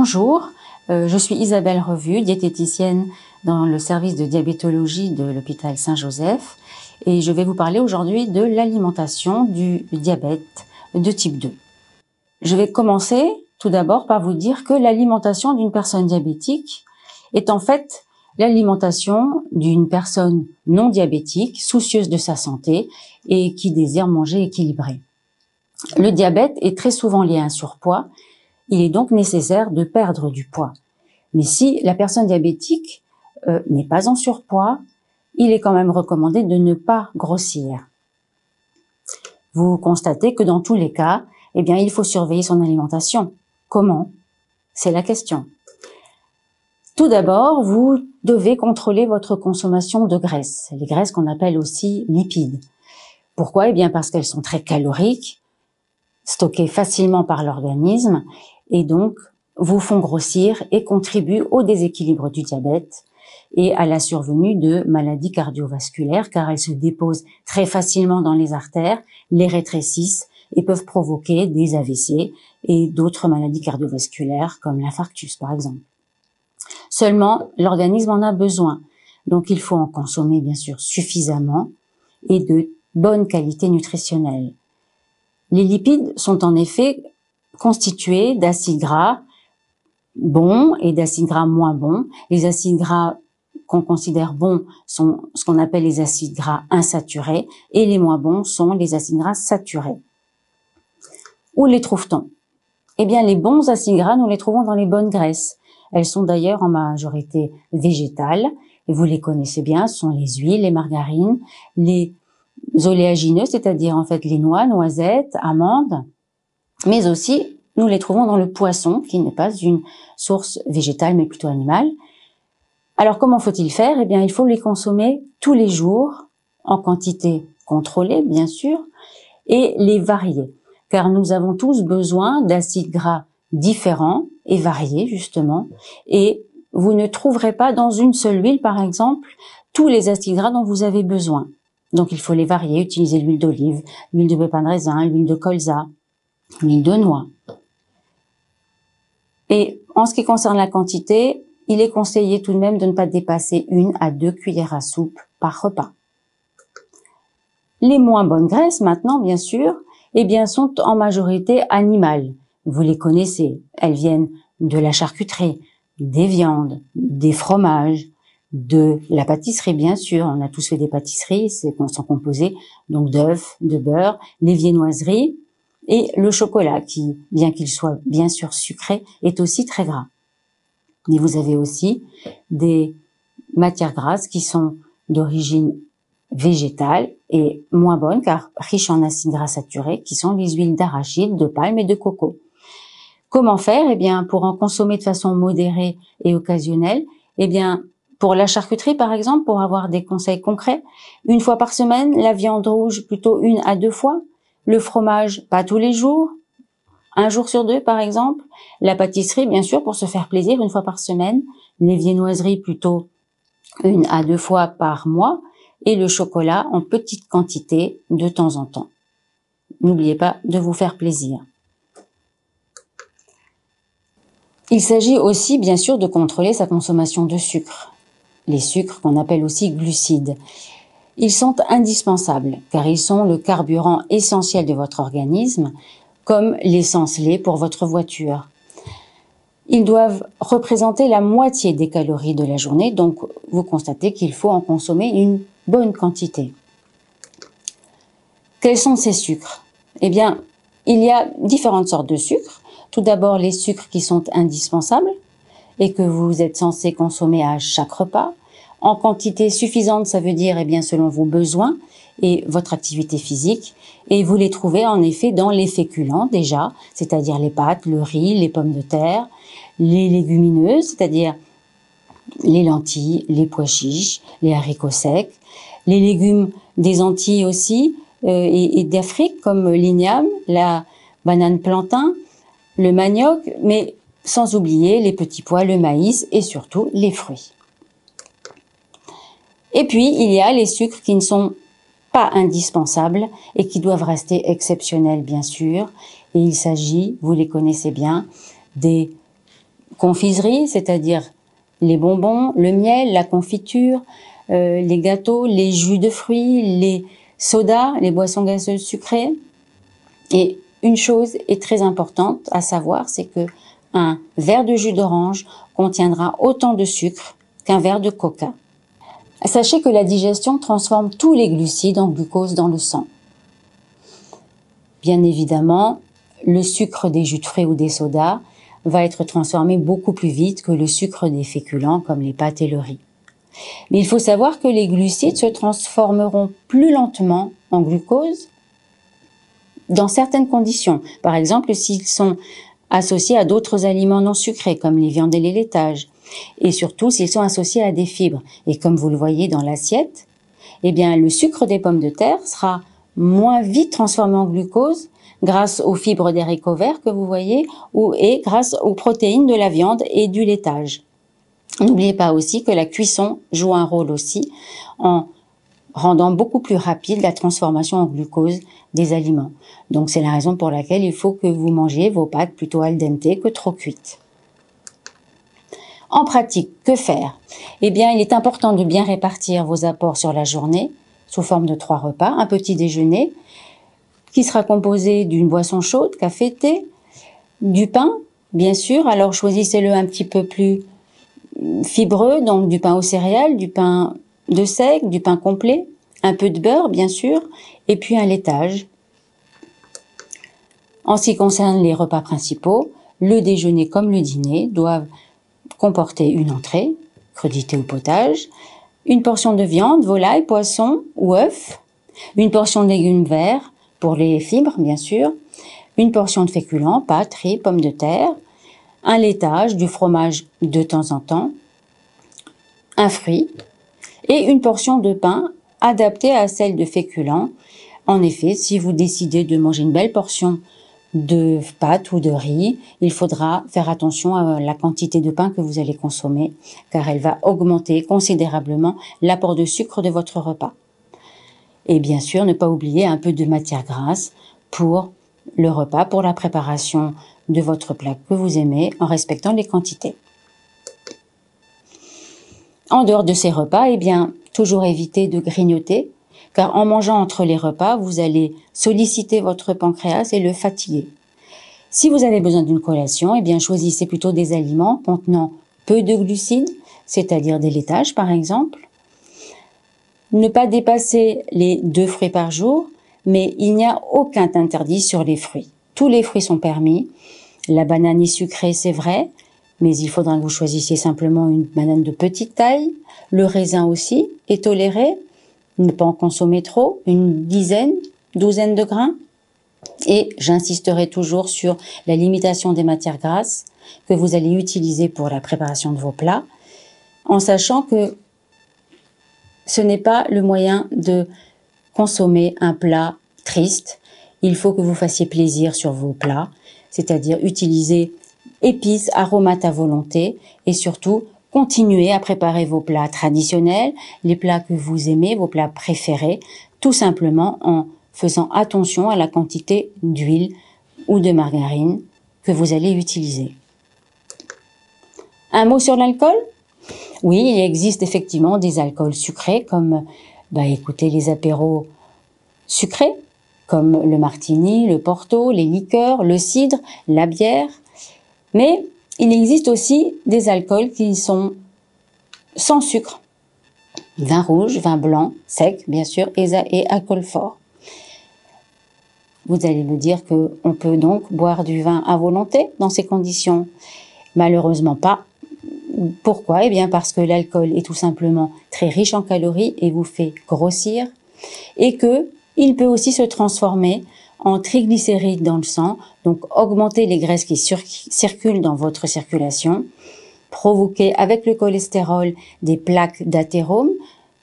Bonjour, je suis Isabelle Revue, diététicienne dans le service de diabétologie de l'hôpital Saint-Joseph et je vais vous parler aujourd'hui de l'alimentation du diabète de type 2. Je vais commencer tout d'abord par vous dire que l'alimentation d'une personne diabétique est en fait l'alimentation d'une personne non diabétique, soucieuse de sa santé et qui désire manger équilibré. Le diabète est très souvent lié à un surpoids. Il est donc nécessaire de perdre du poids. Mais si la personne diabétique n'est pas en surpoids, il est quand même recommandé de ne pas grossir. Vous constatez que dans tous les cas, il faut surveiller son alimentation. Comment? C'est la question. Tout d'abord, vous devez contrôler votre consommation de graisses, les graisses qu'on appelle aussi lipides. Pourquoi? Parce qu'elles sont très caloriques, stockées facilement par l'organisme et donc vous font grossir et contribuent au déséquilibre du diabète et à la survenue de maladies cardiovasculaires car elles se déposent très facilement dans les artères, les rétrécissent et peuvent provoquer des AVC et d'autres maladies cardiovasculaires comme l'infarctus par exemple. Seulement, l'organisme en a besoin, donc il faut en consommer bien sûr suffisamment et de bonne qualité nutritionnelle. Les lipides sont en effet constitués d'acides gras bons et d'acides gras moins bons. Les acides gras qu'on considère bons sont ce qu'on appelle les acides gras insaturés et les moins bons sont les acides gras saturés. Où les trouve-t-on? Les bons acides gras, nous les trouvons dans les bonnes graisses. Elles sont d'ailleurs en majorité végétales et vous les connaissez bien, ce sont les huiles, les margarines, les oléagineux, c'est-à-dire en fait les noix, noisettes, amandes, mais aussi nous les trouvons dans le poisson qui n'est pas une source végétale mais plutôt animale. Alors comment faut-il faire? Il faut les consommer tous les jours en quantité contrôlée bien sûr et les varier car nous avons tous besoin d'acides gras différents et variés justement et vous ne trouverez pas dans une seule huile par exemple tous les acides gras dont vous avez besoin. Donc il faut les varier, utiliser l'huile d'olive, l'huile de pépins de raisin, l'huile de colza, l'huile de noix. Et en ce qui concerne la quantité, il est conseillé tout de même de ne pas dépasser 1 à 2 cuillères à soupe par repas. Les moins bonnes graisses maintenant, bien sûr, sont en majorité animales. Vous les connaissez, elles viennent de la charcuterie, des viandes, des fromages, de la pâtisserie bien sûr, on a tous fait des pâtisseries, sont composées donc d'œufs, de beurre, les viennoiseries et le chocolat qui, bien qu'il soit bien sûr sucré, est aussi très gras. Et vous avez aussi des matières grasses qui sont d'origine végétale et moins bonnes car riches en acides gras saturés qui sont les huiles d'arachide, de palme et de coco. Comment faire? Pour en consommer de façon modérée et occasionnelle, pour la charcuterie, par exemple, pour avoir des conseils concrets, 1 fois par semaine, la viande rouge plutôt 1 à 2 fois, le fromage pas tous les jours, 1 jour sur 2 par exemple, la pâtisserie bien sûr pour se faire plaisir 1 fois par semaine, les viennoiseries plutôt 1 à 2 fois par mois et le chocolat en petite quantité de temps en temps. N'oubliez pas de vous faire plaisir. Il s'agit aussi bien sûr de contrôler sa consommation de sucre. Les sucres qu'on appelle aussi glucides. Ils sont indispensables car ils sont le carburant essentiel de votre organisme comme l'essence lait pour votre voiture. Ils doivent représenter la moitié des calories de la journée, donc vous constatez qu'il faut en consommer une bonne quantité. Quels sont ces sucres? Il y a différentes sortes de sucres. Tout d'abord les sucres qui sont indispensables et que vous êtes censé consommer à chaque repas. En quantité suffisante, ça veut dire selon vos besoins et votre activité physique. Et vous les trouvez en effet dans les féculents déjà, c'est-à-dire les pâtes, le riz, les pommes de terre, les légumineuses, c'est-à-dire les lentilles, les pois chiches, les haricots secs, les légumes des Antilles aussi et d'Afrique comme l'igname, la banane plantain, le manioc, mais sans oublier les petits pois, le maïs et surtout les fruits. Et puis, il y a les sucres qui ne sont pas indispensables et qui doivent rester exceptionnels, bien sûr. Et il s'agit, vous les connaissez bien, des confiserie, c'est-à-dire les bonbons, le miel, la confiture, les gâteaux, les jus de fruits, les sodas, les boissons gazeuses sucrées. Et une chose est très importante à savoir, c'est que un verre de jus d'orange contiendra autant de sucre qu'un verre de coca. Sachez que la digestion transforme tous les glucides en glucose dans le sang. Bien évidemment, le sucre des jus de fruits ou des sodas va être transformé beaucoup plus vite que le sucre des féculents comme les pâtes et le riz. Mais il faut savoir que les glucides se transformeront plus lentement en glucose dans certaines conditions. Par exemple, s'ils sont associés à d'autres aliments non sucrés comme les viandes et les laitages. Et surtout, s'ils sont associés à des fibres. Et comme vous le voyez dans l'assiette, eh bien, le sucre des pommes de terre sera moins vite transformé en glucose grâce aux fibres des haricots verts que vous voyez et grâce aux protéines de la viande et du laitage. N'oubliez pas aussi que la cuisson joue un rôle aussi en rendant beaucoup plus rapide la transformation en glucose des aliments. Donc c'est la raison pour laquelle il faut que vous mangiez vos pâtes plutôt al dente que trop cuites. En pratique, que faire? Eh bien, il est important de bien répartir vos apports sur la journée sous forme de 3 repas, un petit déjeuner qui sera composé d'une boisson chaude, café, thé, du pain, bien sûr. Alors choisissez-le un petit peu plus fibreux, donc du pain aux céréales, du pain de seigle, du pain complet, un peu de beurre, bien sûr, et puis un laitage. En ce qui concerne les repas principaux, le déjeuner comme le dîner doivent comporter une entrée, crudité ou potage, une portion de viande, volaille, poisson ou œuf, une portion de légumes verts, pour les fibres, bien sûr, une portion de féculents, pâtes, riz, pommes de terre, un laitage, du fromage de temps en temps, un fruit et une portion de pain adaptée à celle de féculents. En effet, si vous décidez de manger une belle portion de pâtes ou de riz, il faudra faire attention à la quantité de pain que vous allez consommer, car elle va augmenter considérablement l'apport de sucre de votre repas. Et bien sûr, ne pas oublier un peu de matière grasse pour le repas, pour la préparation de votre plat que vous aimez, en respectant les quantités. En dehors de ces repas, eh bien, toujours éviter de grignoter, car en mangeant entre les repas, vous allez solliciter votre pancréas et le fatiguer. Si vous avez besoin d'une collation, eh bien, choisissez plutôt des aliments contenant peu de glucides, c'est-à-dire des laitages par exemple. Ne pas dépasser les 2 fruits par jour, mais il n'y a aucun interdit sur les fruits. Tous les fruits sont permis. La banane est sucrée, c'est vrai, mais il faudra que vous choisissiez simplement une banane de petite taille. Le raisin aussi est toléré. Ne pas en consommer trop, une douzaine de grains. Et j'insisterai toujours sur la limitation des matières grasses que vous allez utiliser pour la préparation de vos plats, en sachant que ce n'est pas le moyen de consommer un plat triste. Il faut que vous fassiez plaisir sur vos plats, c'est-à-dire utiliser épices, aromates à volonté et surtout continuez à préparer vos plats traditionnels, les plats que vous aimez, vos plats préférés, tout simplement en faisant attention à la quantité d'huile ou de margarine que vous allez utiliser. Un mot sur l'alcool? Oui, il existe effectivement des alcools sucrés comme, écoutez, les apéros sucrés, comme le martini, le porto, les liqueurs, le cidre, la bière. Mais il existe aussi des alcools qui sont sans sucre. Vin rouge, vin blanc, sec, bien sûr, et alcool fort. Vous allez me dire qu'on peut donc boire du vin à volonté dans ces conditions? Malheureusement pas. Pourquoi? Eh bien parce que l'alcool est tout simplement très riche en calories et vous fait grossir, et que il peut aussi se transformer en triglycérides dans le sang, donc augmenter les graisses qui circulent dans votre circulation, provoquer avec le cholestérol des plaques d'athérome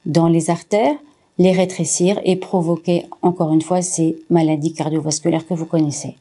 dans les artères, les rétrécir et provoquer encore une fois ces maladies cardiovasculaires que vous connaissez.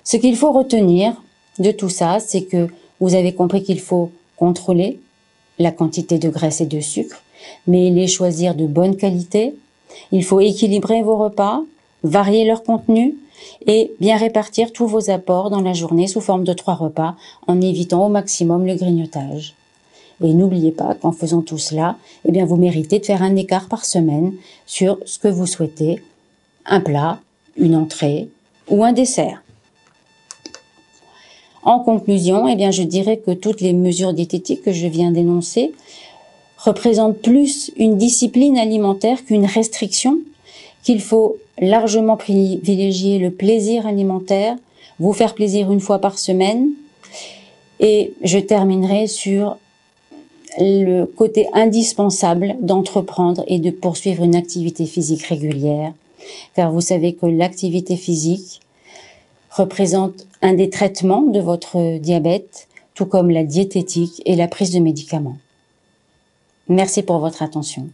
Ce qu'il faut retenir de tout ça, c'est que vous avez compris qu'il faut contrôler la quantité de graisse et de sucre, mais les choisir de bonne qualité. Il faut équilibrer vos repas, varier leur contenu, et bien répartir tous vos apports dans la journée sous forme de 3 repas en évitant au maximum le grignotage. Et n'oubliez pas qu'en faisant tout cela, eh bien, vous méritez de faire un écart par semaine sur ce que vous souhaitez, un plat, une entrée ou un dessert. En conclusion, eh bien, je dirais que toutes les mesures diététiques que je viens d'énoncer représentent plus une discipline alimentaire qu'une restriction, qu'il faut largement privilégier le plaisir alimentaire, vous faire plaisir une fois par semaine. Et je terminerai sur le côté indispensable d'entreprendre et de poursuivre une activité physique régulière, car vous savez que l'activité physique représente un des traitements de votre diabète, tout comme la diététique et la prise de médicaments. Merci pour votre attention.